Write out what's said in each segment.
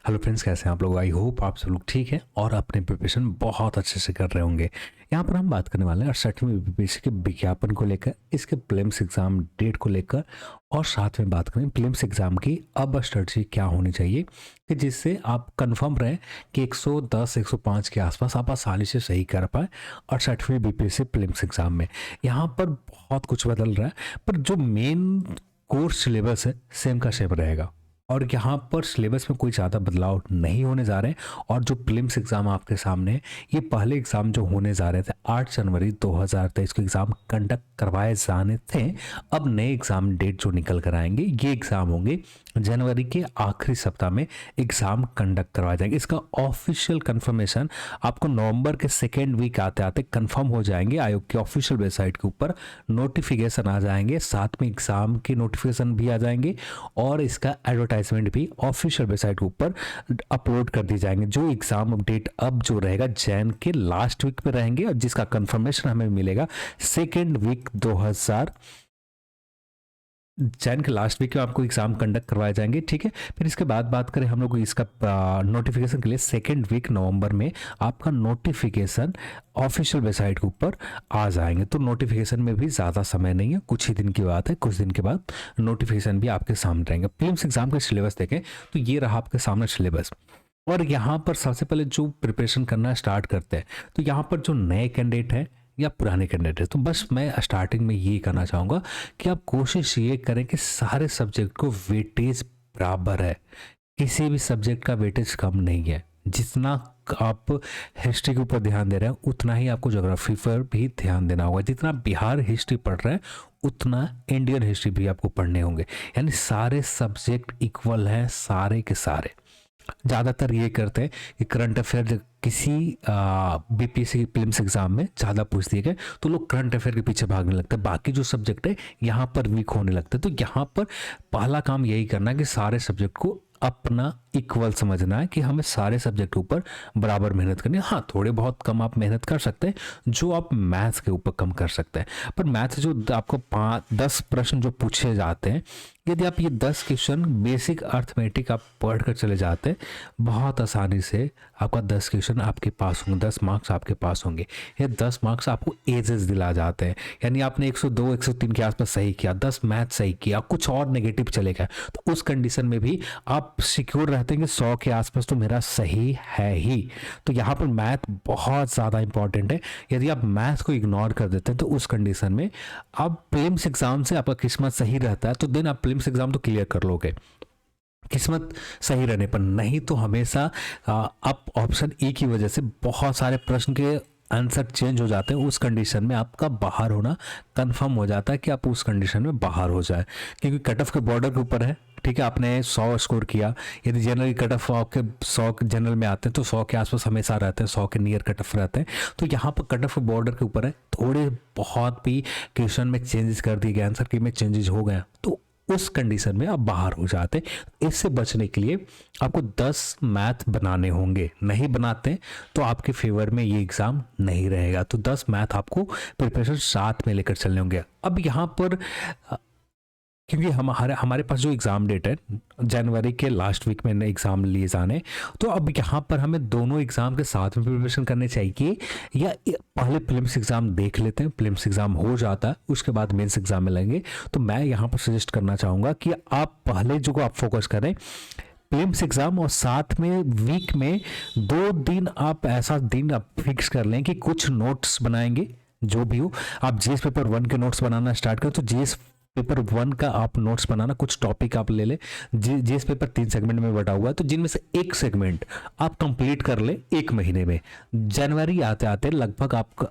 Hello friends, कैसे हैं आप लोग। आई होप आप सब लोग ठीक हैं और अपने प्रिपरेशन बहुत अच्छे से कर रहे होंगे। यहाँ पर हम बात करने वाले हैं 68वें बीपीएससी के विज्ञापन को लेकर, इसके प्रीलिम्स एग्जाम डेट को लेकर, और साथ में बात करें प्रीलिम्स एग्जाम की अब स्ट्रेटजी क्या होनी चाहिए कि जिससे आप कंफर्म रहें कि 110 105 के आसपास आप आसानी से सही कर पाए 68वें बीपीएससी प्रीलिम्स एग्जाम में। यहाँ पर बहुत कुछ बदल रहा है, पर जो मेन कोर्स सिलेबस है सेम का सेम रहेगा और यहाँ पर सिलेबस में कोई ज़्यादा बदलाव नहीं होने जा रहे हैं। और जो प्रीलिम्स एग्ज़ाम आपके सामने है, ये पहले एग्ज़ाम जो होने जा रहे थे 8 जनवरी 2023 को एग्ज़ाम कंडक्ट करवाए जाने थे। अब नए एग्ज़ाम डेट जो निकल कर आएंगे, ये एग्ज़ाम होंगे जनवरी के आखिरी सप्ताह में एग्ज़ाम कंडक्ट करवाए जाएंगे। इसका ऑफिशियल कंफर्मेशन आपको नवंबर के सेकेंड वीक आते आते कंफर्म हो जाएंगे। आयोग की ऑफिशियल वेबसाइट के ऊपर नोटिफिकेशन आ जाएंगे, साथ में एग्ज़ाम के नोटिफिकेशन भी आ जाएंगे और इसका एडवर्टाइजमेंट भी ऑफिशियल वेबसाइट के ऊपर अपलोड कर दी जाएंगे। जो एग्ज़ाम अपडेट अब जो रहेगा जैन के लास्ट वीक में रहेंगे और जिसका कंफर्मेशन हमें मिलेगा सेकेंड वीक 2000 जैन के लास्ट वीक में आपको एग्जाम कंडक्ट करवाए जाएंगे। ठीक है, फिर इसके बाद बात करें हम लोग इसका नोटिफिकेशन के लिए सेकेंड वीक नवंबर में आपका नोटिफिकेशन ऑफिशियल वेबसाइट के ऊपर आ जाएंगे। तो नोटिफिकेशन में भी ज़्यादा समय नहीं है, कुछ ही दिन की बात है, कुछ दिन के बाद नोटिफिकेशन भी आपके सामने रहेंगे। प्रीलिम्स एग्जाम का सिलेबस देखें तो ये रहा आपके सामने सिलेबस। और यहाँ पर सबसे पहले जो प्रिपरेशन करना स्टार्ट करते हैं तो यहाँ पर जो नए कैंडिडेट हैं या पुराने कैंडिडेट है, तो बस मैं स्टार्टिंग में ये करना चाहूँगा कि आप कोशिश ये करें कि सारे सब्जेक्ट को वेटेज बराबर है, किसी भी सब्जेक्ट का वेटेज कम नहीं है। जितना आप हिस्ट्री के ऊपर ध्यान दे रहे हैं उतना ही आपको ज्योग्राफी पर भी ध्यान देना होगा। जितना बिहार हिस्ट्री पढ़ रहे हैं उतना इंडियन हिस्ट्री भी आपको पढ़ने होंगे। यानी सारे सब्जेक्ट इक्वल हैं, सारे के सारे। ज़्यादातर ये करते हैं कि करंट अफेयर किसी बीपीएससी प्रीलिम्स एग्जाम में ज़्यादा पूछ दिए गए तो लोग करंट अफेयर के पीछे भागने लगते हैं, बाकी जो सब्जेक्ट है यहाँ पर वीक होने लगते हैं। तो यहाँ पर पहला काम यही करना है कि सारे सब्जेक्ट को अपना इक्वल समझना है कि हमें सारे सब्जेक्ट के ऊपर बराबर मेहनत करनी है। हाँ, थोड़े बहुत कम आप मेहनत कर सकते हैं जो आप मैथ्स के ऊपर कम कर सकते हैं, पर मैथ्स जो आपको 10 प्रश्न जो पूछे जाते हैं, यदि आप ये 10 क्वेश्चन बेसिक अर्थमेटिक आप पढ़ कर चले जाते हैं, बहुत आसानी से आपका 10 क्वेश्चन आपके पास होंगे, 10 मार्क्स आपके पास होंगे। ये 10 मार्क्स आपको एजेस दिला जाते हैं। यानी आपने 102 103 के आसपास सही किया, 10 मैथ सही किया, कुछ और नेगेटिव चले गए, तो उस कंडीशन में भी आप सिक्योर रहते हैं कि 100 के आसपास तो मेरा सही है ही। तो यहाँ पर मैथ बहुत ज़्यादा इंपॉर्टेंट है। यदि आप मैथ को इग्नोर कर देते हैं तो उस कंडीशन में आप प्रीलिम्स एग्जाम से आपका किस्मत सही रहता है तो दिन आप प्रीलिम्स एग्जाम तो क्लियर कर लोगे, किस्मत सही रहने पर। नहीं तो हमेशा आप ऑप्शन ए की वजह से बहुत सारे प्रश्न के आंसर चेंज हो जाते हैं। उस कंडीशन में आपका बाहर होना कंफर्म हो जाता है कि आप उस कंडीशन में बाहर हो जाए, क्योंकि कट ऑफ के बॉर्डर के ऊपर है। ठीक है, आपने 100 स्कोर किया, यदि जनरली कट ऑफ आपके 100 जनरल में आते हैं तो 100 के आसपास हमेशा रहते हैं, 100 के नियर कट ऑफ रहते हैं। तो यहाँ पर कट ऑफ बॉर्डर के ऊपर है, थोड़े बहुत भी क्वेश्चन में चेंजेस कर दिए गए, आंसर की में चेंजेस हो गए, तो उस कंडीशन में आप बाहर हो जाते। इससे बचने के लिए आपको 10 मैथ बनाने होंगे, नहीं बनाते तो आपके फेवर में ये एग्ज़ाम नहीं रहेगा। तो 10 मैथ आपको प्रिपरेशन साथ में लेकर चलने होंगे। अब यहाँ पर क्योंकि हमारे पास जो एग्ज़ाम डेट है जनवरी के लास्ट वीक में एग्ज़ाम लिए जाने, तो अब यहाँ पर हमें दोनों एग्ज़ाम के साथ में प्रिपरेशन करने चाहिए या पहले प्रीलिम्स एग्ज़ाम देख लेते हैं, प्रीलिम्स एग्ज़ाम हो जाता है उसके बाद मेंस एग्ज़ाम में लेंगे। तो मैं यहाँ पर सजेस्ट करना चाहूँगा कि आप पहले जो को आप फोकस करें प्रीलिम्स एग्जाम, और साथ में वीक में 2 दिन आप ऐसा दिन आप फिक्स कर लें कि कुछ नोट्स बनाएंगे। जो भी हो, आप जीएस पेपर 1 के नोट्स बनाना स्टार्ट करें तो जीएस पेपर 1 का आप नोट्स बनाना, कुछ टॉपिक आप ले लें। जीएस पेपर 3 सेगमेंट में बटा हुआ है, तो जिनमें से एक सेगमेंट आप कंप्लीट कर ले 1 महीने में। जनवरी आते आते लगभग आपका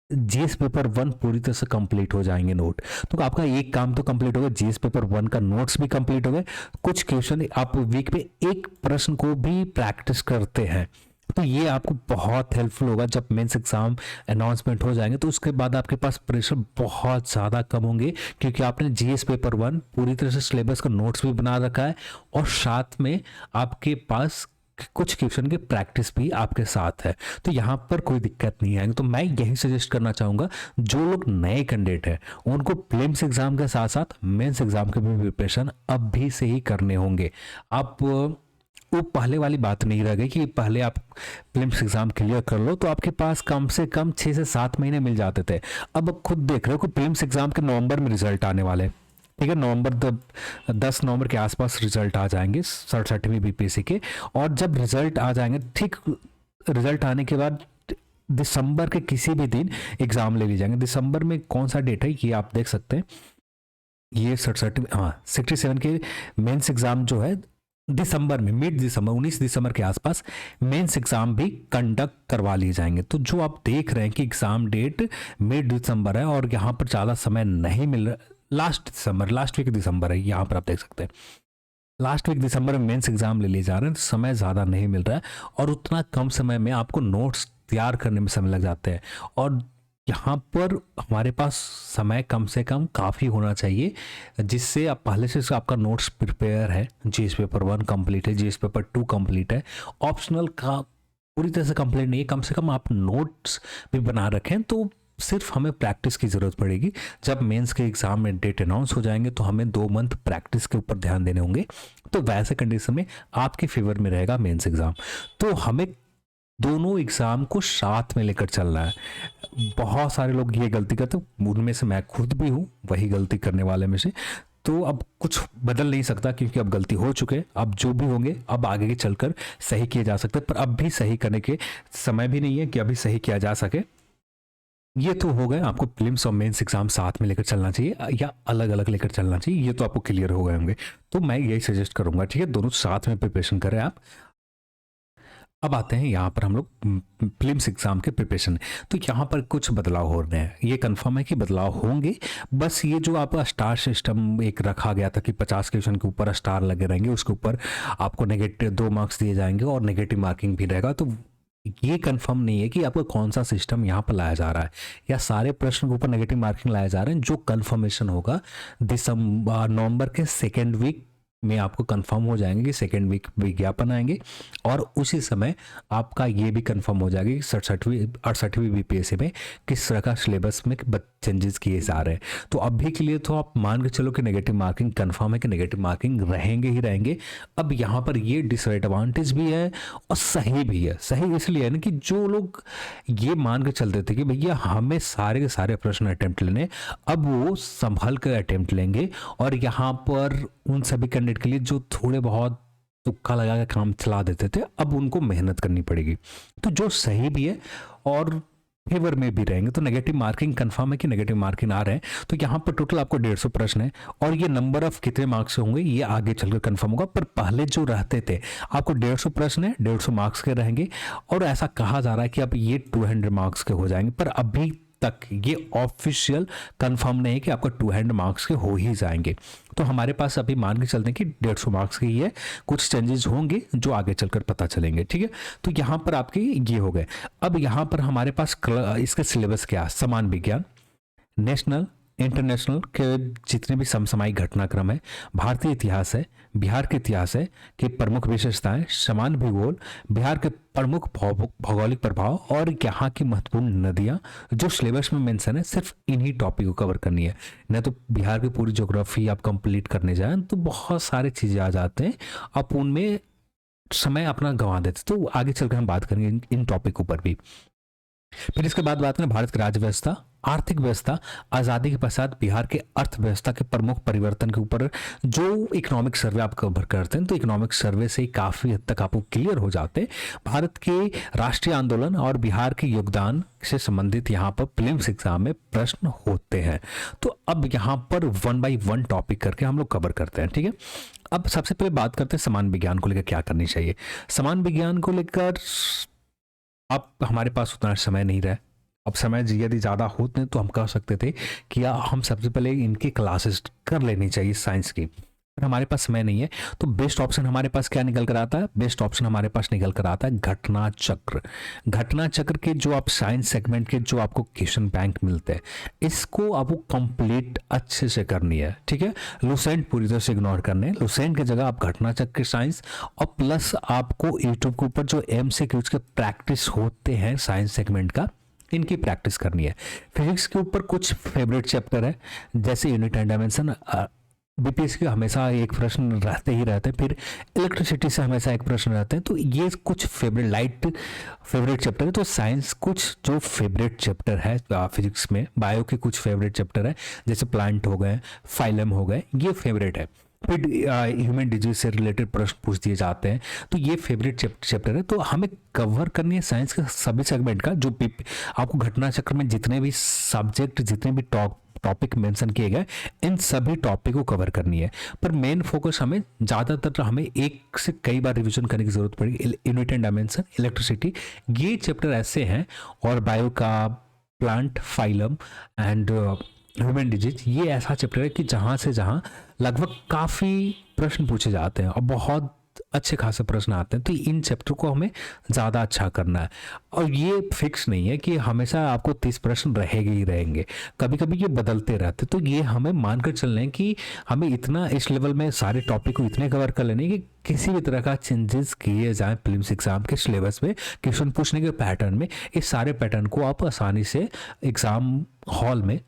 जीएस पेपर 1 पूरी तरह से कंप्लीट हो जाएंगे नोट। तो आपका एक काम तो कंप्लीट हो गया, जीएस पेपर 1 का नोट्स भी कंप्लीट हो गए। कुछ क्वेश्चन आप वीक में एक प्रश्न को भी प्रैक्टिस करते हैं, तो ये आपको बहुत हेल्पफुल होगा। जब मेंस एग्जाम अनाउंसमेंट हो जाएंगे तो उसके बाद आपके पास प्रेशर बहुत ज़्यादा कम होंगे, क्योंकि आपने जीएस पेपर 1 पूरी तरह से सिलेबस का नोट्स भी बना रखा है और साथ में आपके पास कुछ क्वेश्चन के प्रैक्टिस भी आपके साथ है। तो यहाँ पर कोई दिक्कत नहीं आएगी। तो मैं यही सजेस्ट करना चाहूँगा, जो लोग नए कैंडिडेट हैं उनको प्रीलिम्स एग्जाम के साथ साथ मेंस एग्जाम के भी प्रिपरेशन अब भी से ही करने होंगे। आप वो पहले वाली बात नहीं रह गई कि पहले आप प्रीलिम्स एग्जाम क्लियर कर लो तो आपके पास कम से कम 6 से 7 महीने मिल जाते थे। अब आप खुद देख रहे हो कि प्रीलिम्स एग्जाम के नवंबर में रिजल्ट आने वाले हैं, ठीक है, 10 नवंबर के आसपास रिजल्ट आ जाएंगे 67वीं बीपीएससी के। और जब रिजल्ट आ जाएंगे, ठीक रिजल्ट आने के बाद दिसंबर के किसी भी दिन एग्जाम ले ली जाएंगे। दिसंबर में कौन सा डेट है ये आप देख सकते हैं, ये 67 के मेंस एग्जाम जो है दिसंबर में, मिड दिसंबर 19 दिसंबर के आसपास मेंस एग्जाम भी कंडक्ट करवा लिए जाएंगे। तो जो आप देख रहे हैं कि एग्जाम डेट मिड दिसंबर है और यहाँ पर ज़्यादा समय नहीं मिल रहा, लास्ट वीक दिसंबर है, यहाँ पर आप देख सकते हैं लास्ट वीक दिसंबर में मेंस एग्जाम ले लिए जा रहे हैं। तो समय ज़्यादा नहीं मिल रहा है और उतना कम समय में आपको नोट्स तैयार करने में समय लग जाते हैं। और यहाँ पर हमारे पास समय कम से कम काफ़ी होना चाहिए, जिससे आप पहले से आपका नोट्स प्रिपेयर है, जीएस पेपर 1 कंप्लीट है, जीएस पेपर 2 कंप्लीट है, ऑप्शनल का पूरी तरह से कंप्लीट नहीं है, कम से कम आप नोट्स भी बना रखें। तो सिर्फ हमें प्रैक्टिस की ज़रूरत पड़ेगी। जब मेंस के एग्ज़ाम में डेट अनाउंस हो जाएंगे तो हमें 2 मंथ प्रैक्टिस के ऊपर ध्यान देने होंगे। तो वैसे कंडीशन में आपके फेवर में रहेगा मेंस एग्ज़ाम। तो हमें दोनों एग्ज़ाम को साथ में लेकर चलना है। बहुत सारे लोग ये गलती करते हैं, उनमें से मैं खुद भी हूँ वही गलती करने वाले में से। तो अब कुछ बदल नहीं सकता क्योंकि अब गलती हो चुके हैं। अब जो भी होंगे अब आगे के चलकर सही किए जा सकते हैं, पर अब भी सही करने के समय भी नहीं है कि अभी सही किया जा सके। ये तो हो गए, आपको प्रीलिम्स और मेंस एग्जाम साथ में लेकर चलना चाहिए या अलग अलग लेकर चलना चाहिए, ये तो आपको क्लियर हो गए होंगे। तो मैं यही सजेस्ट करूंगा, ठीक है, दोनों साथ में प्रिपरेशन करें आप। अब आते हैं यहाँ पर हम लोग प्रीलिम्स एग्जाम के प्रिपरेशन। तो यहाँ पर कुछ बदलाव हो रहे हैं, ये कंफर्म है कि बदलाव होंगे। बस ये जो आपका स्टार सिस्टम एक रखा गया था कि 50 क्वेश्चन के ऊपर स्टार लगे रहेंगे, उसके ऊपर आपको नेगेटिव 2 मार्क्स दिए जाएंगे और नेगेटिव मार्किंग भी रहेगा। तो ये कंफर्म नहीं है कि आपको कौन सा सिस्टम यहाँ पर लाया जा रहा है या सारे प्रश्न के ऊपर नेगेटिव मार्किंग लाए जा रहे हैं। जो कंफर्मेशन होगा नवंबर के सेकेंड वीक में आपको कंफर्म हो जाएंगे कि सेकेंड वीक विज्ञापन आएंगे और उसी समय आपका ये भी कंफर्म हो जाएगा कि 68वीं बीपीएससी में किस तरह का सिलेबस में चेंजेस किए जा रहे हैं। तो अभी के लिए तो आप मान के चलो कि नेगेटिव मार्किंग कंफर्म है कि नेगेटिव मार्किंग रहेंगे ही रहेंगे। अब यहाँ पर ये डिसएडवांटेज भी है और सही भी है। सही इसलिए है ना कि जो लोग ये मान के चलते थे कि भैया हमें सारे के सारे प्रश्न अटेम्प्ट लेने, अब वो संभल कर अटेम्प्ट लेंगे और यहाँ पर उन सभी कैंडिडेट के लिए जो थोड़े बहुत तुक्का लगा के काम चला देते थे, अब उनको मेहनत करनी पड़ेगी। तो जो सही भी है और फेवर में भी रहेंगे। तो नेगेटिव मार्किंग कंफर्म है कि नेगेटिव मार्किंग आ रहे हैं। तो यहाँ पर टोटल आपको 150 प्रश्न है और ये नंबर ऑफ कितने मार्क्स होंगे ये आगे चलकर कंफर्म होगा। पर पहले जो रहते थे आपको 150 प्रश्न है, 150 मार्क्स के रहेंगे और ऐसा कहा जा रहा है कि अब ये 200 मार्क्स के हो जाएंगे। पर अभी तक ये ऑफिशियल कंफर्म नहीं है कि आपका 200 मार्क्स के हो ही जाएंगे। तो हमारे पास अभी मान के चलते हैं कि 150 मार्क्स की ही है, कुछ चेंजेस होंगे जो आगे चलकर पता चलेंगे, ठीक है। तो यहाँ पर आपके ये हो गए। अब यहाँ पर हमारे पास इसका सिलेबस क्या है, समान विज्ञान, नेशनल इंटरनेशनल के जितने भी समसामयिक घटनाक्रम है, भारतीय इतिहास है, बिहार के इतिहास है कि प्रमुख विशेषताएं, समान भूगोल, बिहार के प्रमुख भौगोलिक प्रभाव और यहाँ की महत्वपूर्ण नदियाँ जो सिलेबस में मेंशन है, सिर्फ इन्हीं टॉपिक को कवर करनी है। न तो बिहार की पूरी ज्योग्राफी आप कंप्लीट करने जाएं तो बहुत सारे चीज़ें आ जाते हैं, आप उनमें समय अपना गंवा देते। तो आगे चलकर हम बात करेंगे इन टॉपिक ऊपर भी। फिर इसके बाद बात करें भारत की राज्य व्यवस्था, आर्थिक व्यवस्था, आज़ादी के पश्चात बिहार के अर्थव्यवस्था के प्रमुख परिवर्तन के ऊपर जो इकोनॉमिक सर्वे आप कवर करते हैं। तो इकोनॉमिक सर्वे से काफ़ी हद तक आपको क्लियर हो जाते हैं भारत के राष्ट्रीय आंदोलन और बिहार के योगदान से संबंधित यहाँ पर प्रीलिम्स एग्जाम में प्रश्न होते हैं। तो अब यहाँ पर 1 बाय 1 टॉपिक करके हम लोग कवर करते हैं, ठीक है। अब सबसे पहले बात करते हैं समान विज्ञान को लेकर क्या करनी चाहिए। समान विज्ञान को लेकर अब हमारे पास उतना समय नहीं रहा। अब समय यदि ज़्यादा होते तो हम कह सकते थे कि हम सबसे पहले इनकी क्लासेस कर लेनी चाहिए साइंस की, पर हमारे पास समय नहीं है। तो बेस्ट ऑप्शन हमारे पास क्या निकल कर आता है, बेस्ट ऑप्शन हमारे पास निकल कर आता है घटना चक्र। घटना चक्र के जो आप साइंस सेगमेंट के जो आपको क्वेश्चन बैंक मिलते हैं, इसको आपको कंप्लीट अच्छे से करनी है, ठीक है। लुसेंट पूरी तरह से इग्नोर करने, लुसेंट की जगह आप घटना चक्र के साइंस और प्लस आपको यूट्यूब के ऊपर जो MCQs के प्रैक्टिस होते हैं साइंस सेगमेंट का, इनकी प्रैक्टिस करनी है। फिजिक्स के ऊपर कुछ फेवरेट चैप्टर है जैसे यूनिट एंड डायमेंशन, बीपीएससी के हमेशा एक प्रश्न रहते ही रहते हैं, फिर इलेक्ट्रिसिटी से हमेशा एक प्रश्न रहते हैं। तो ये कुछ फेवरेट चैप्टर है। तो साइंस कुछ जो फेवरेट चैप्टर है फिजिक्स में, बायो के कुछ फेवरेट चैप्टर है, जैसे प्लांट हो गए, फाइलम हो गए, ये फेवरेट है। फिर ह्यूमन डिजीज से रिलेटेड प्रश्न पूछ दिए जाते हैं। तो ये फेवरेट चैप्टर है। तो हमें कवर करनी है साइंस के सभी सेगमेंट का, जो आपको घटना चक्र में जितने भी सब्जेक्ट, जितने भी टॉपिक मेंशन किए गए, इन सभी टॉपिक को कवर करनी है। पर मेन फोकस हमें ज़्यादातर हमें एक से कई बार रिवीजन करने की जरूरत पड़ेगी। यूनिट एंड डायमेंशन, इलेक्ट्रिसिटी, ये चैप्टर ऐसे हैं, और बायो का plant, phylum and human disease, ये ऐसा चैप्टर है कि जहाँ से जहाँ लगभग काफ़ी प्रश्न पूछे जाते हैं और बहुत अच्छे खासे प्रश्न आते हैं। तो इन चैप्टर को हमें ज़्यादा अच्छा करना है। और ये फिक्स नहीं है कि हमेशा आपको 30 प्रश्न रहेंगे ही रहेंगे, कभी कभी ये बदलते रहते। तो ये हमें मानकर चलना है कि हमें इतना इस लेवल में सारे टॉपिक को इतने कवर कर लेने कि किसी भी तरह का चेंजेस किए जाएं प्रीलिम्स एग्जाम के सिलेबस में, क्वेश्चन पूछने के पैटर्न में, इस सारे पैटर्न को आप आसानी से एग्जाम हॉल में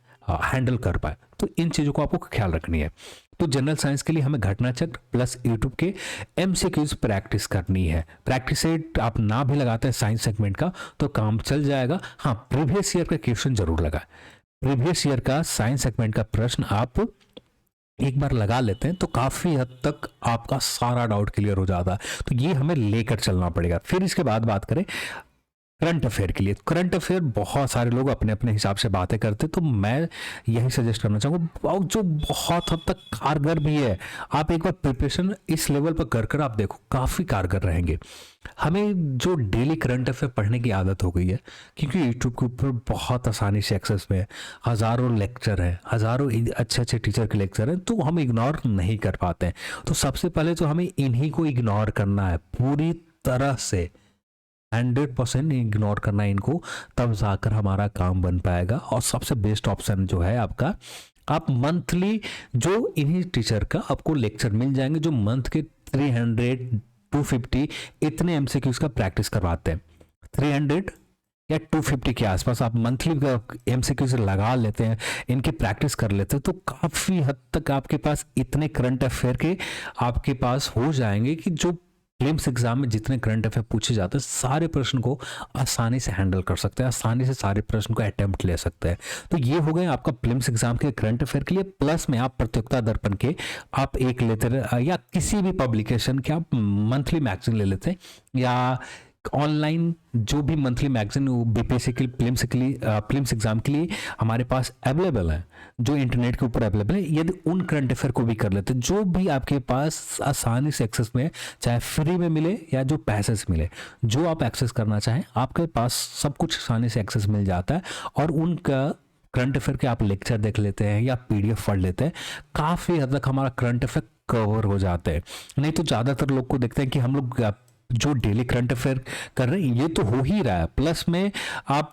हैंडल कर पाए। तो इन चीज़ों को आपको ख्याल रखनी है। तो जनरल साइंस के लिए हमें घटना चक्र प्लस यूट्यूब के एमसीक्यूज प्रैक्टिस करनी है। प्रैक्टिस सेट आप ना भी लगाते हैं साइंस सेगमेंट का तो काम चल जाएगा। हाँ, प्रीवियस ईयर का क्वेश्चन जरूर लगाए। प्रीवियस ईयर का साइंस सेगमेंट का प्रश्न आप एक बार लगा लेते हैं तो काफ़ी हद तक आपका सारा डाउट क्लियर हो जाता है। तो ये हमें लेकर चलना पड़ेगा। फिर इसके बाद बात करें करंट अफेयर के लिए। करंट अफेयर बहुत सारे लोग अपने अपने हिसाब से बातें करते, तो मैं यही सजेस्ट करना चाहूँगा, और जो बहुत हद तक कारगर भी है। आप एक बार प्रिपरेशन इस लेवल पर कर आप देखो, काफ़ी कारगर रहेंगे। हमें जो डेली करंट अफेयर पढ़ने की आदत हो गई है, क्योंकि यूट्यूब के ऊपर बहुत आसानी से एक्सेस में है, हज़ारों लेक्चर हैं, हज़ारों अच्छे अच्छे टीचर के लेक्चर हैं, तो हम इग्नोर नहीं कर पाते हैं। तो सबसे पहले तो हमें इन्हीं को इग्नोर करना है, पूरी तरह से 100% इग्नोर करना है इनको, तब जाकर हमारा काम बन पाएगा। और सबसे बेस्ट ऑप्शन जो है आपका, आप मंथली जो इन्हीं टीचर का आपको लेक्चर मिल जाएंगे, जो मंथ के 300 250 इतने एमसीक्यूज का प्रैक्टिस करवाते हैं। 300 या 250 के आसपास आप मंथली एमसीक्यूज लगा लेते हैं, इनकी प्रैक्टिस कर लेते हैं, तो काफ़ी हद तक आपके पास इतने करंट अफेयर के आपके पास हो जाएंगे कि जो प्रीलिम्स एग्जाम में जितने करंट अफेयर पूछे जाते हैं, सारे प्रश्न को आसानी से हैंडल कर सकते हैं, आसानी से सारे प्रश्न को अटेम्प्ट ले सकते हैं। तो ये हो गए आपका प्रीलिम्स एग्जाम के करंट अफेयर के लिए। प्लस में आप प्रतियोगिता दर्पण के आप एक लेते या किसी भी पब्लिकेशन के आप मंथली मैगजीन ले लेते हैं, या ऑनलाइन जो भी मंथली मैगजीन बीपीएससी के प्रीलिम्स एग्जाम के लिए हमारे पास अवेलेबल है, जो इंटरनेट के ऊपर अवेलेबल है, यदि उन करंट अफेयर को भी कर लेते हैं, जो भी आपके पास आसानी से एक्सेस में, चाहे फ्री में मिले या जो पैसे से मिले, जो आप एक्सेस करना चाहें, आपके पास सब कुछ आसानी से एक्सेस मिल जाता है। और उनका करंट अफेयर के आप लेक्चर देख लेते हैं या पीडीएफ पढ़ लेते हैं, काफ़ी हद तक हमारा करंट अफेयर कवर हो जाते हैं। नहीं तो ज़्यादातर लोग को देखते हैं कि हम लोग जो डेली करंट अफेयर कर रहे हैं, ये तो हो ही रहा है, प्लस में आप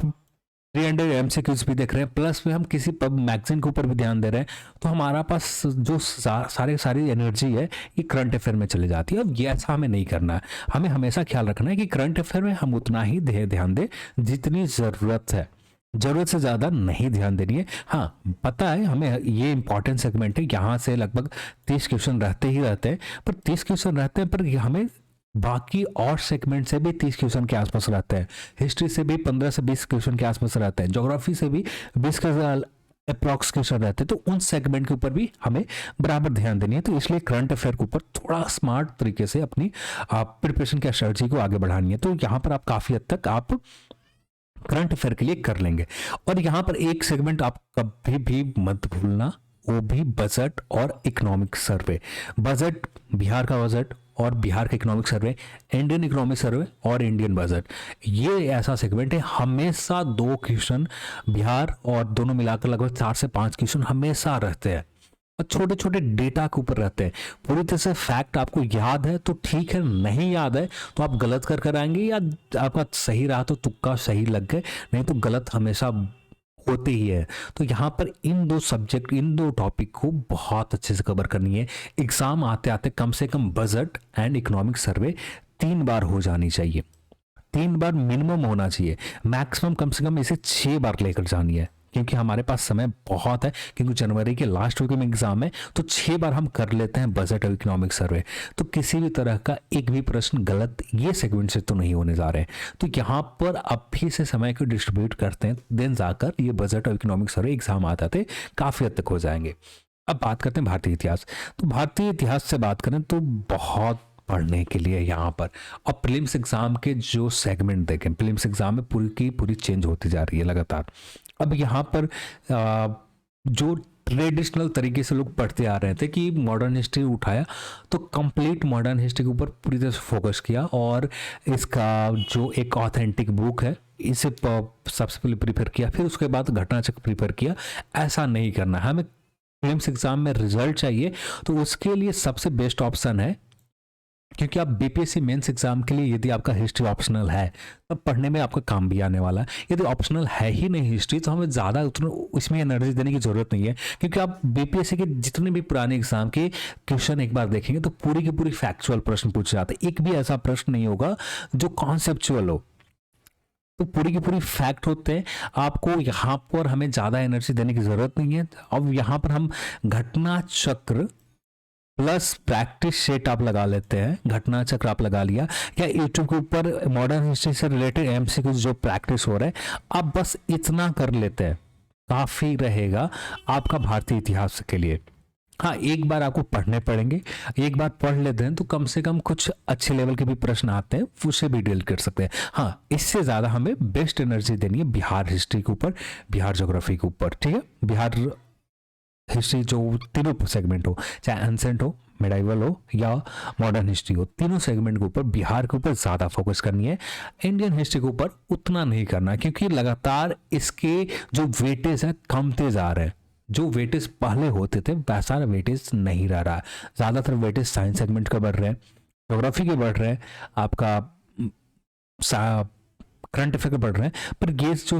300 एमसीक्यूज भी देख रहे हैं, प्लस में हम किसी पब मैगजीन के ऊपर भी ध्यान दे रहे हैं, तो हमारा पास जो सारी एनर्जी है ये करंट अफेयर में चली जाती है। अब ये ऐसा हमें नहीं करना है। हमें हमेशा ख्याल रखना है कि करंट अफेयर में हम उतना ही ध्यान दें जितनी ज़रूरत है, ज़रूरत से ज़्यादा नहीं ध्यान देनी है। हाँ, पता है हमें ये इंपॉर्टेंट सेगमेंट है, यहाँ से लगभग 30 क्वेश्चन रहते ही रहते हैं, पर 30 क्वेश्चन रहते हैं, पर हमें बाकी और सेगमेंट से भी 30 क्वेश्चन के आसपास रहते हैं, हिस्ट्री से भी 15 से 20 क्वेश्चन के आसपास रहते हैं, ज्योग्राफी से भी 20 के अप्रॉक्स क्वेश्चन रहते हैं। तो उन सेगमेंट के ऊपर भी हमें बराबर ध्यान देनी है। तो इसलिए करंट अफेयर के ऊपर थोड़ा स्मार्ट तरीके से अपनी प्रिपरेशन की स्ट्रेटजी को आगे बढ़ानी है। तो यहाँ पर आप काफ़ी हद तक आप करंट अफेयर के लिए कर लेंगे। और यहाँ पर एक सेगमेंट आप कभी भी मत भूलना, वो भी बजट और इकोनॉमिक सर्वे। बजट, बिहार का बजट और बिहार का economic survey, Indian economic survey और इंडियन बजट, ये ऐसा सेगमेंट है हमेशा 2 क्वेश्चन बिहार और दोनों मिलाकर लगभग 4 से 5 क्वेश्चन हमेशा रहते हैं, और छोटे छोटे डेटा के ऊपर रहते हैं। पूरी तरह से फैक्ट आपको याद है तो ठीक है, नहीं याद है तो आप गलत कर आएंगे, या आपका सही रहा तो तुक्का सही लग गए, नहीं तो गलत हमेशा होते ही है। तो यहाँ पर इन 2 सब्जेक्ट, इन 2 टॉपिक को बहुत अच्छे से कवर करनी है। एग्जाम आते आते कम से कम बजट एंड इकोनॉमिक सर्वे 3 बार हो जानी चाहिए, 3 बार मिनिमम होना चाहिए, मैक्सिमम कम से कम इसे 6 बार लेकर जानी है। क्योंकि हमारे पास समय बहुत है, क्योंकि जनवरी के लास्ट वीक में एग्जाम है, तो 6 बार हम कर लेते हैं बजट और इकोनॉमिक सर्वे। तो किसी भी तरह का एक भी प्रश्न गलत ये सेगमेंट से तो नहीं होने जा रहे हैं। तो यहाँ पर अभी से समय को डिस्ट्रीब्यूट करते हैं, देन जाकर ये बजट और इकोनॉमिक सर्वे एग्जाम आते थे काफ़ी हद तक हो जाएंगे। अब बात करते हैं भारतीय इतिहास। तो भारतीय इतिहास से बात करें तो बहुत पढ़ने के लिए यहाँ पर। और प्रीलिम्स एग्जाम के जो सेगमेंट देखें, प्रीलिम्स एग्जाम में पूरी की पूरी चेंज होती जा रही है लगातार। अब यहाँ पर जो ट्रेडिशनल तरीके से लोग पढ़ते आ रहे थे कि मॉडर्न हिस्ट्री उठाया, तो कंप्लीट मॉडर्न हिस्ट्री के ऊपर पूरी तरह से फोकस किया और इसका जो एक ऑथेंटिक बुक है इसे सबसे पहले प्रिपेयर किया, फिर उसके बाद घटनाचक्र प्रिपेयर किया। ऐसा नहीं करना है, हमें प्रीलिम्स एग्जाम में रिजल्ट चाहिए, तो उसके लिए सबसे बेस्ट ऑप्शन है, क्योंकि आप बीपीएससी मेंस एग्जाम के लिए यदि आपका हिस्ट्री ऑप्शनल है तब पढ़ने में आपका काम भी आने वाला है। यदि ऑप्शनल है ही नहीं हिस्ट्री, तो हमें ज़्यादा उतना इसमें एनर्जी देने की ज़रूरत नहीं है, क्योंकि आप बीपीएससी के जितने भी पुराने एग्जाम के क्वेश्चन एक बार देखेंगे तो पूरी की पूरी फैक्चुअल प्रश्न पूछे जाते हैं। एक भी ऐसा प्रश्न नहीं होगा जो कॉन्सेप्चुअल हो, तो पूरी की पूरी फैक्ट होते हैं। आपको यहाँ पर हमें ज़्यादा एनर्जी देने की ज़रूरत नहीं है। अब यहाँ पर हम घटना चक्र प्लस प्रैक्टिस सेट आप लगा लेते हैं। घटना चक्र आप लगा लिया, या यूट्यूब के ऊपर मॉडर्न हिस्ट्री से रिलेटेड एमसीक्यूज जो प्रैक्टिस हो रहा है, आप बस इतना कर लेते हैं, काफ़ी रहेगा आपका भारतीय इतिहास के लिए। हाँ, एक बार आपको पढ़ने पड़ेंगे, एक बार पढ़ लेते हैं तो कम से कम कुछ अच्छे लेवल के भी प्रश्न आते हैं, उसे भी डील कर सकते हैं। हाँ, इससे ज़्यादा हमें बेस्ट एनर्जी देनी है बिहार हिस्ट्री के ऊपर, बिहार ज्योग्राफी के ऊपर। ठीक है, बिहार हिस्ट्री जो तीनों सेगमेंट हो, चाहे एंसेंट हो, मिडाइवल हो या मॉडर्न हिस्ट्री हो, तीनों सेगमेंट के ऊपर बिहार के ऊपर ज़्यादा फोकस करनी है। इंडियन हिस्ट्री के ऊपर उतना नहीं करना, क्योंकि लगातार इसके जो वेटेज है कमते जा रहे हैं। जो वेटेज पहले होते थे वैसा वेटेज नहीं रह रहा है। ज़्यादातर वेटेज साइंस सेगमेंट का बढ़ रहे हैं, ज्योग्राफी के बढ़ रहे हैं, आपका करंट अफेयर बढ़ रहे हैं, पर ये जो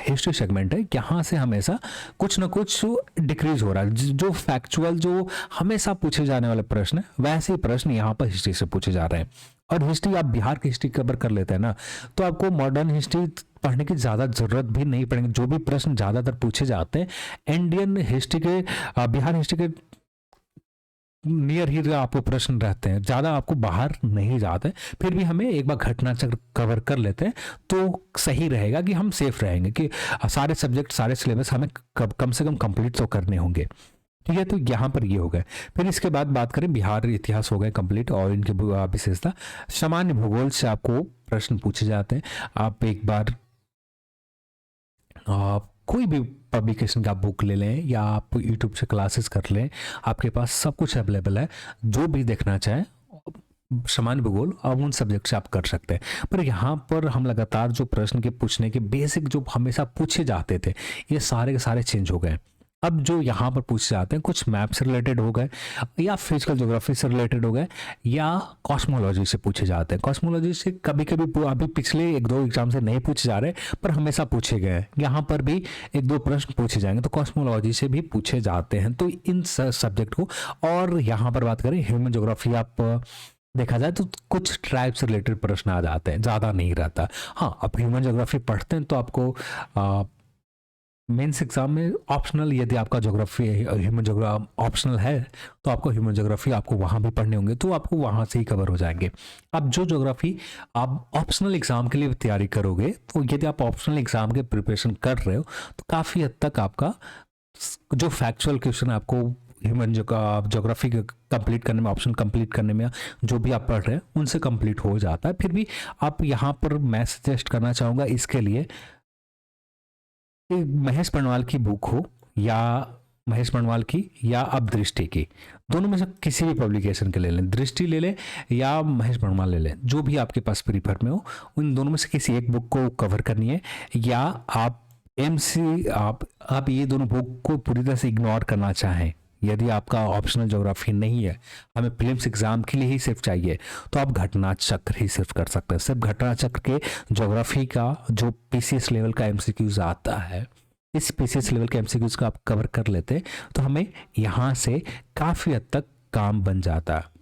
हिस्ट्री सेगमेंट है यहाँ से हमेशा कुछ ना कुछ डिक्रीज हो रहा है। जो फैक्चुअल जो हमेशा पूछे जाने वाले प्रश्न है, वैसे ही प्रश्न यहाँ पर हिस्ट्री से पूछे जा रहे हैं। और हिस्ट्री आप बिहार की हिस्ट्री कवर कर लेते हैं ना, तो आपको मॉडर्न हिस्ट्री पढ़ने की ज़्यादा ज़रूरत भी नहीं पड़ेगी। जो भी प्रश्न ज़्यादातर पूछे जाते हैं इंडियन हिस्ट्री के, बिहार हिस्ट्री के नियर ही आपको प्रश्न रहते हैं, ज़्यादा आपको बाहर नहीं जाते। फिर भी हमें एक बार घटना चक्र कवर कर लेते हैं तो सही रहेगा, कि हम सेफ रहेंगे कि सारे सब्जेक्ट सारे सिलेबस हमें कम से कम कंप्लीट तो करने होंगे। ठीक है, तो यहाँ पर ये हो गए। फिर इसके बाद बात करें, बिहार इतिहास हो गए कंप्लीट और इनकी विशेषता। सामान्य भूगोल से आपको प्रश्न पूछे जाते हैं। आप एक बार कोई भी पब्लिकेशन का बुक ले लें या आप यूट्यूब से क्लासेस कर लें, आपके पास सब कुछ अवेलेबल है। जो भी देखना चाहें सामान्य भूगोल अब उन सब्जेक्ट से आप कर सकते हैं। पर यहाँ पर हम लगातार जो प्रश्न के पूछने के बेसिक जो हमेशा पूछे जाते थे, ये सारे के सारे चेंज हो गए। अब जो यहाँ पर पूछे जाते हैं कुछ मैप से रिलेटेड हो गए, या फिजिकल ज्योग्राफी से रिलेटेड हो गए, या कॉस्मोलॉजी से पूछे जाते हैं। कॉस्मोलॉजी से कभी कभी अभी पिछले 1-2 एग्जाम से नहीं पूछे जा रहे, पर हमेशा पूछे गए हैं। यहाँ पर भी 1-2 प्रश्न पूछे जाएंगे, तो कॉस्मोलॉजी से भी पूछे जाते हैं। तो इन सब्जेक्ट को, और यहाँ पर बात करें ह्यूमन ज्योग्राफी, आप देखा जाए तो कुछ ट्राइब से रिलेटेड प्रश्न आ जाते हैं, ज़्यादा नहीं रहता। हाँ, आप ह्यूमन ज्योग्राफी पढ़ते हैं तो आपको मेंस एग्जाम में ऑप्शनल, यदि आपका ज्योग्राफी ह्यूमन ज्योग्राफी ऑप्शनल है तो आपको ह्यूमन ज्योग्राफी आपको वहाँ भी पढ़ने होंगे, तो आपको वहाँ से ही कवर हो जाएंगे। अब जो ज्योग्राफी आप ऑप्शनल एग्जाम के लिए तैयारी करोगे, तो यदि आप ऑप्शनल एग्जाम के प्रिपरेशन कर रहे हो तो काफ़ी हद तक आपका जो फैक्चुअल क्वेश्चन आपको ह्यूमन ज्योग्राफी कंप्लीट करने में, ऑप्शन कंप्लीट करने में, जो भी आप पढ़ रहे हैं उनसे कंप्लीट हो जाता है। फिर भी आप यहाँ पर मैं सजेस्ट करना चाहूँगा इसके लिए, महेश पनवाल की बुक हो, या महेश पनवाल की या अब दृष्टि की, दोनों में से किसी भी पब्लिकेशन के ले लें। दृष्टि ले लें या महेश पनवाल ले लें, जो भी आपके पास प्रीफर में हो, उन दोनों में से किसी एक बुक को कवर करनी है। या आप ये दोनों बुक को पूरी तरह से इग्नोर करना चाहें, यदि आपका ऑप्शनल ज्योग्राफी नहीं है, हमें प्रीलिम्स एग्जाम के लिए ही सिर्फ चाहिए, तो आप घटना चक्र ही सिर्फ कर सकते हैं। सिर्फ घटना चक्र के ज्योग्राफी का जो पीसीएस लेवल का एमसीक्यूज आता है, इस पीसीएस लेवल के एमसीक्यूज का आप कवर कर लेते हैं तो हमें यहाँ से काफ़ी हद तक काम बन जाता है।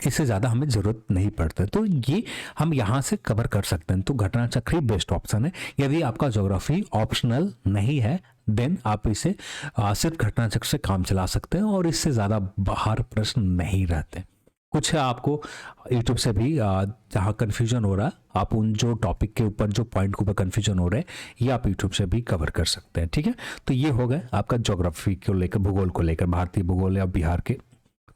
इससे ज़्यादा हमें ज़रूरत नहीं पड़ता। तो ये हम यहाँ से कवर कर सकते हैं। तो घटना चक्र ही बेस्ट ऑप्शन है। यदि आपका ज्योग्राफी ऑप्शनल नहीं है देन आप इसे सिर्फ घटना चक्र से काम चला सकते हैं और इससे ज़्यादा बाहर प्रश्न नहीं रहते। कुछ आपको यूट्यूब से भी जहाँ कन्फ्यूजन हो रहा है, आप उन जो टॉपिक के ऊपर जो पॉइंट के ऊपर कन्फ्यूजन हो रहे हैं ये आप यूट्यूब से भी कवर कर सकते हैं। ठीक है, तो ये हो गया आपका ज्योग्राफी को लेकर, भूगोल को लेकर, भारतीय भूगोल या बिहार के।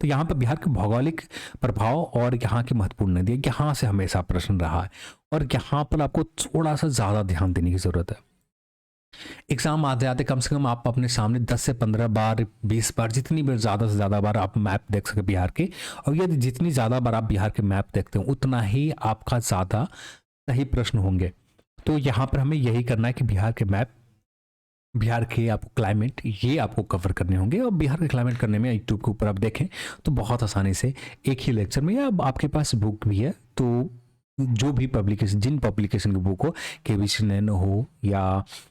तो यहाँ पर बिहार के भौगोलिक प्रभाव और यहाँ की महत्वपूर्ण नदी, यहाँ से हमेशा प्रश्न रहा है और यहाँ पर आपको थोड़ा सा ज़्यादा ध्यान देने की ज़रूरत है। एग्जाम आते आते कम से कम आप अपने सामने 10 से 15 बार, 20 बार, जितनी बार ज़्यादा से ज़्यादा बार आप मैप देख सके बिहार के, और यदि जितनी ज़्यादा बार आप बिहार के मैप देखते हैं उतना ही आपका ज़्यादा सही प्रश्न होंगे। तो यहाँ पर हमें यही करना है कि बिहार के मैप, बिहार के आपको क्लाइमेट, ये आपको कवर करने होंगे। और बिहार के क्लाइमेट करने में यूट्यूब के ऊपर आप देखें तो बहुत आसानी से एक ही लेक्चर में, या आपके पास बुक भी है तो जो भी पब्लिकेशन, जिन पब्लिकेशन की बुक हो, केबीसी नैनो हो या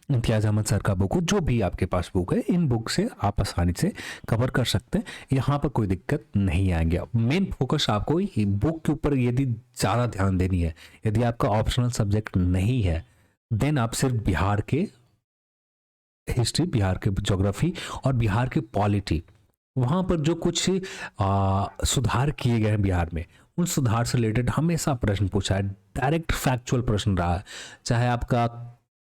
इम्तियाज़ अहमद सर का बुक हो, जो भी आपके पास बुक है, इन बुक से आप आसानी से कवर कर सकते हैं। यहाँ पर कोई दिक्कत नहीं आएंगे। मेन फोकस आपको बुक के ऊपर यदि ज़्यादा ध्यान देनी है, यदि आपका ऑप्शनल सब्जेक्ट नहीं है देन आप सिर्फ बिहार के हिस्ट्री, बिहार के ज्योग्राफी और बिहार के पॉलिटी, वहाँ पर जो कुछ सुधार किए गए हैं बिहार में, उन सुधार से रिलेटेड हमेशा प्रश्न पूछा है। डायरेक्ट फैक्चुअल प्रश्न रहा है, चाहे आपका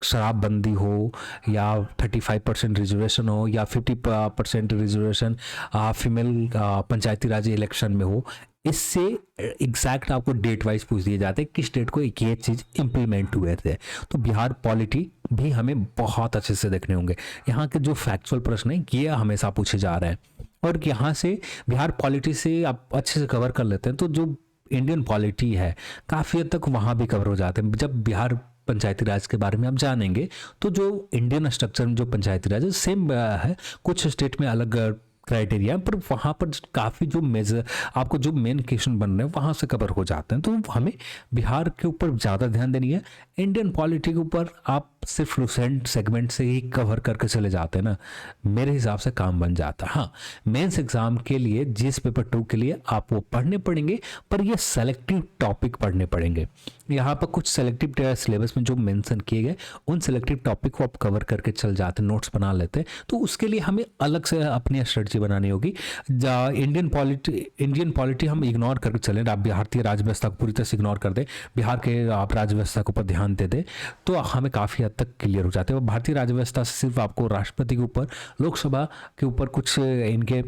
शराबबंदी हो या 35% रिजर्वेशन हो या 50% रिजर्वेशन फीमेल पंचायती राज इलेक्शन में हो। इससे एग्जैक्ट आपको डेट वाइज पूछ दिए जाते हैं किस डेट को ये चीज़ इम्प्लीमेंट हुए थे। तो बिहार पॉलिटी भी हमें बहुत अच्छे से देखने होंगे। यहाँ के जो फैक्चुअल प्रश्न है ये हमेशा पूछे जा रहे हैं, और यहाँ से बिहार पॉलिटी से आप अच्छे से कवर कर लेते हैं तो जो इंडियन पॉलिटी है काफ़ी हद तक वहाँ भी कवर हो जाते हैं। जब बिहार पंचायती राज के बारे में आप जानेंगे तो जो इंडियन स्ट्रक्चर में जो पंचायती राज है सेम है, कुछ स्टेट में अलग क्राइटेरिया, पर वहाँ पर काफ़ी जो मेजर आपको जो मेन क्वेश्चन बन रहे हैं वहाँ से कवर हो जाते हैं। तो हमें बिहार के ऊपर ज़्यादा ध्यान देनी है। इंडियन पॉलिटी के ऊपर आप सिर्फ लुसेंट सेगमेंट से ही कवर करके चले जाते हैं ना, मेरे हिसाब से काम बन जाता है। हाँ, मेंस एग्जाम के लिए जीएस पेपर 2 के लिए आप वो पढ़ने पड़ेंगे, पर ये सेलेक्टिव टॉपिक पढ़ने पड़ेंगे। यहाँ पर कुछ सेलेक्टिव सिलेबस में जो मेंशन किए गए उन सेलेक्टिव टॉपिक को आप कवर करके चल जाते, नोट्स बना लेते हैं। तो उसके लिए हमें अलग से अपनी स्ट्रेटजी बनानी होगी। इंडियन पॉलिटी हम इग्नोर करके चलें, आप भारतीय राज्य व्यवस्था को पूरी तरह से इग्नोर कर दें, बिहार के आप राज्य व्यवस्था के ऊपर ध्यान दे दें, तो हमें काफ़ी हद तक क्लियर हो जाते हैं। भारतीय राज्य व्यवस्था से सिर्फ आपको राष्ट्रपति के ऊपर, लोकसभा के ऊपर कुछ इनके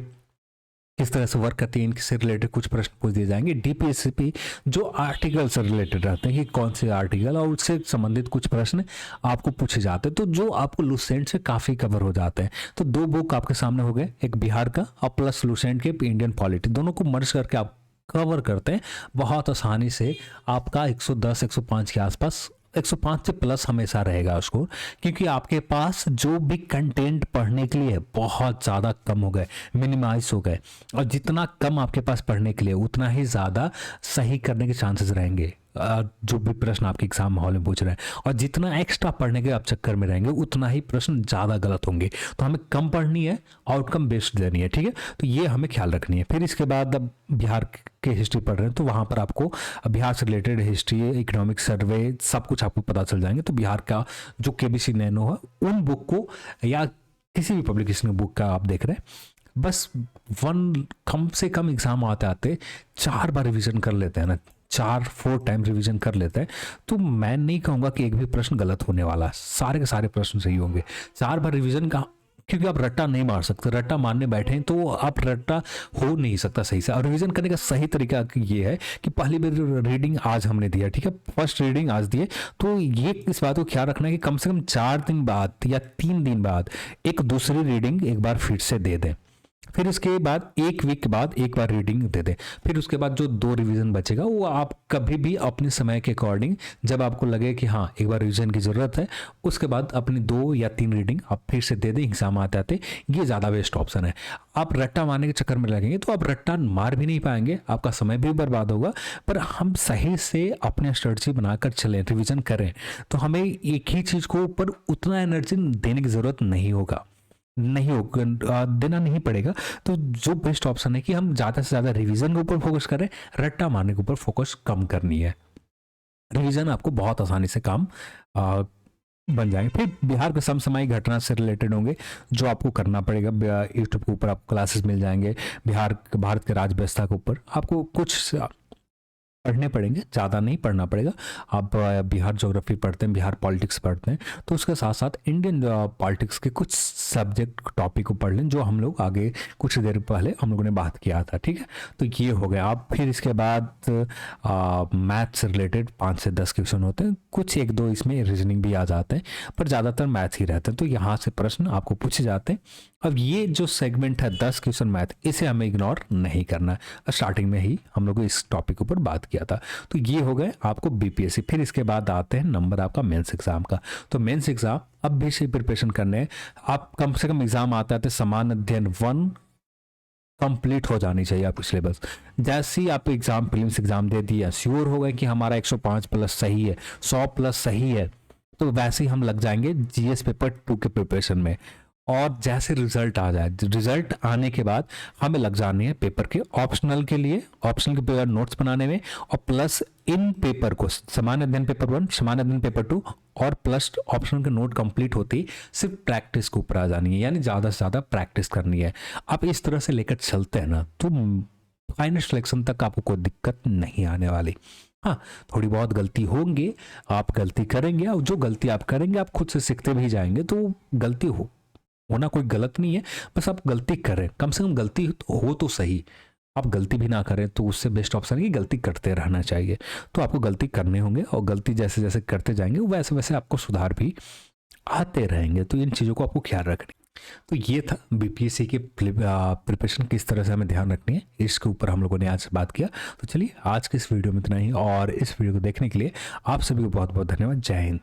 किस तरह से वर्क करती है इनसे रिलेटेड कुछ प्रश्न पूछ दिए जाएंगे। डीपीएसपी जो आर्टिकल से रिलेटेड रहते हैं कि कौन से आर्टिकल और उससे संबंधित कुछ प्रश्न आपको पूछे जाते हैं, तो जो आपको लुसेंट से काफ़ी कवर हो जाते हैं। तो 2 बुक आपके सामने हो गए, एक बिहार का और प्लस लुसेंट के इंडियन पॉलिटी, दोनों को मर्ज करके आप कवर करते हैं बहुत आसानी से। आपका 110 105 के आसपास, 105 से प्लस हमेशा रहेगा उसको, क्योंकि आपके पास जो भी कंटेंट पढ़ने के लिए बहुत ज़्यादा कम हो गए, मिनिमाइज हो गए, और जितना कम आपके पास पढ़ने के लिए उतना ही ज़्यादा सही करने के चांसेस रहेंगे जो भी प्रश्न आपके एग्जाम हॉल में पूछ रहे हैं। और जितना एक्स्ट्रा पढ़ने के आप चक्कर में रहेंगे उतना ही प्रश्न ज़्यादा गलत होंगे। तो हमें कम पढ़नी है, आउटकम बेस्ड देनी है, ठीक है। तो ये हमें ख्याल रखनी है। फिर इसके बाद अब बिहार के हिस्ट्री पढ़ रहे हैं तो वहाँ पर आपको बिहार से रिलेटेड हिस्ट्री, इकोनॉमिक सर्वे सब कुछ आपको पता चल जाएंगे। तो बिहार का जो केबीसी नैनो है उन बुक को या किसी भी पब्लिकेशन बुक का आप देख रहे हैं, बस कम से कम एग्जाम आते आते 4 बार रिविजन कर लेते हैं ना, 4 टाइम रिवीजन कर लेते हैं, तो मैं नहीं कहूँगा कि एक भी प्रश्न गलत होने वाला, सारे के सारे प्रश्न सही होंगे। 4 बार रिवीजन का, क्योंकि आप रट्टा नहीं मार सकते, रट्टा मारने बैठे हैं तो आप रट्टा हो नहीं सकता सही से। और रिवीजन करने का सही तरीका ये है कि पहली बार रीडिंग आज हमने दिया, ठीक है, फर्स्ट रीडिंग आज दिए, तो ये इस बात को ख्याल रखना है कि कम से कम 4 दिन बाद या 3 दिन बाद एक दूसरी रीडिंग एक बार फिर से दे दें। फिर उसके बाद 1 वीक के बाद एक बार रीडिंग दे दें। फिर उसके बाद जो 2 रिवीजन बचेगा वो आप कभी भी अपने समय के अकॉर्डिंग, जब आपको लगे कि हाँ एक बार रिवीजन की ज़रूरत है, उसके बाद अपनी 2 या 3 रीडिंग आप फिर से दे दें एग्जाम आते आते। ये ज़्यादा बेस्ट ऑप्शन है। आप रट्टा मारने के चक्कर में लगेंगे तो आप रट्टा मार भी नहीं पाएंगे, आपका समय भी बर्बाद होगा। पर हम सही से अपने स्ट्रेटजी बनाकर चलें, रिविजन करें, तो हमें एक ही चीज़ को ऊपर उतना एनर्जी देने की ज़रूरत नहीं होगा। नहीं होगा, देना नहीं पड़ेगा। तो जो बेस्ट ऑप्शन है कि हम ज़्यादा से ज़्यादा रिवीजन के ऊपर फोकस करें, रट्टा मारने के ऊपर फोकस कम करनी है। रिवीजन आपको बहुत आसानी से काम बन जाएंगे। फिर बिहार के समसामयिक घटना से रिलेटेड होंगे जो आपको करना पड़ेगा। यूट्यूब के ऊपर आपको क्लासेस मिल जाएंगे। भारत के राज्य व्यवस्था के ऊपर आपको कुछ पढ़ने पड़ेंगे, ज़्यादा नहीं पढ़ना पड़ेगा। आप बिहार ज्योग्राफी पढ़ते हैं, बिहार पॉलिटिक्स पढ़ते हैं, तो उसके साथ साथ इंडियन पॉलिटिक्स के कुछ सब्जेक्ट टॉपिक को पढ़ लें जो हम लोग आगे कुछ देर पहले हम लोगों ने बात किया था। ठीक है, तो ये हो गया। आप फिर इसके बाद मैथ से रिलेटेड 5 से 10 क्वेश्चन होते हैं, कुछ एक दो इसमें रीजनिंग भी आ जाते हैं, पर ज़्यादातर मैथ्स ही रहते हैं। तो यहाँ से प्रश्न आपको पूछे जाते हैं। अब ये जो सेगमेंट है 10 क्वेश्चन मैथ, इसे हमें इग्नोर नहीं करना है। स्टार्टिंग में ही हम लोग इस टॉपिक के ऊपर बात किया था। तो ये हो गए आपको बीपीएससी। फिर इसके बाद आते हैं नंबर आपका मेंस एग्जाम का। तो मेंस एग्जाम अब भी से प्रिपरेशन करने हैं आप। कम से कम एग्जाम आता है समान अध्ययन 1 कंप्लीट हो जानी चाहिए आपकी सिलेबस। जैसे ही आप एग्जाम प्रीलिम्स एग्जाम दे दिया, श्योर हो गए कि हमारा 105 प्लस सही है, 100 प्लस सही है, तो वैसे ही हम लग जाएंगे जीएस पेपर 2 के प्रिपरेशन में। और जैसे रिजल्ट आ जाए, रिजल्ट आने के बाद हमें लग जानी है पेपर के ऑप्शनल के लिए, ऑप्शनल के पेपर नोट्स बनाने में, और प्लस इन पेपर को सामान्य अध्ययन पेपर 1, सामान्य अध्ययन पेपर 2 और प्लस ऑप्शनल के नोट कंप्लीट होती ही सिर्फ प्रैक्टिस के ऊपर आ जानी है, यानी ज़्यादा से ज़्यादा प्रैक्टिस करनी है। आप इस तरह से लेकर चलते हैं ना, तो फाइनल सिलेक्शन तक आपको कोई दिक्कत नहीं आने वाली। हाँ, थोड़ी बहुत गलती होंगे, आप गलती करेंगे, और जो गलती आप करेंगे आप खुद से सीखते भी जाएंगे। तो गलती होना कोई गलत नहीं है, बस आप गलती करें, कम से कम गलती हो तो सही। आप गलती भी ना करें तो उससे बेस्ट ऑप्शन है कि गलती करते रहना चाहिए। तो आपको गलती करने होंगे, और गलती जैसे जैसे करते जाएंगे वैसे वैसे आपको सुधार भी आते रहेंगे। तो इन चीज़ों को आपको ख्याल रखनी। तो ये था बीपीएससी के प्रिपरेशन किस तरह से हमें ध्यान रखनी है, इसके ऊपर हम लोगों ने आज बात किया। तो चलिए आज के इस वीडियो में इतना ही, और इस वीडियो को देखने के लिए आप सभी को बहुत बहुत धन्यवाद। जय हिंद।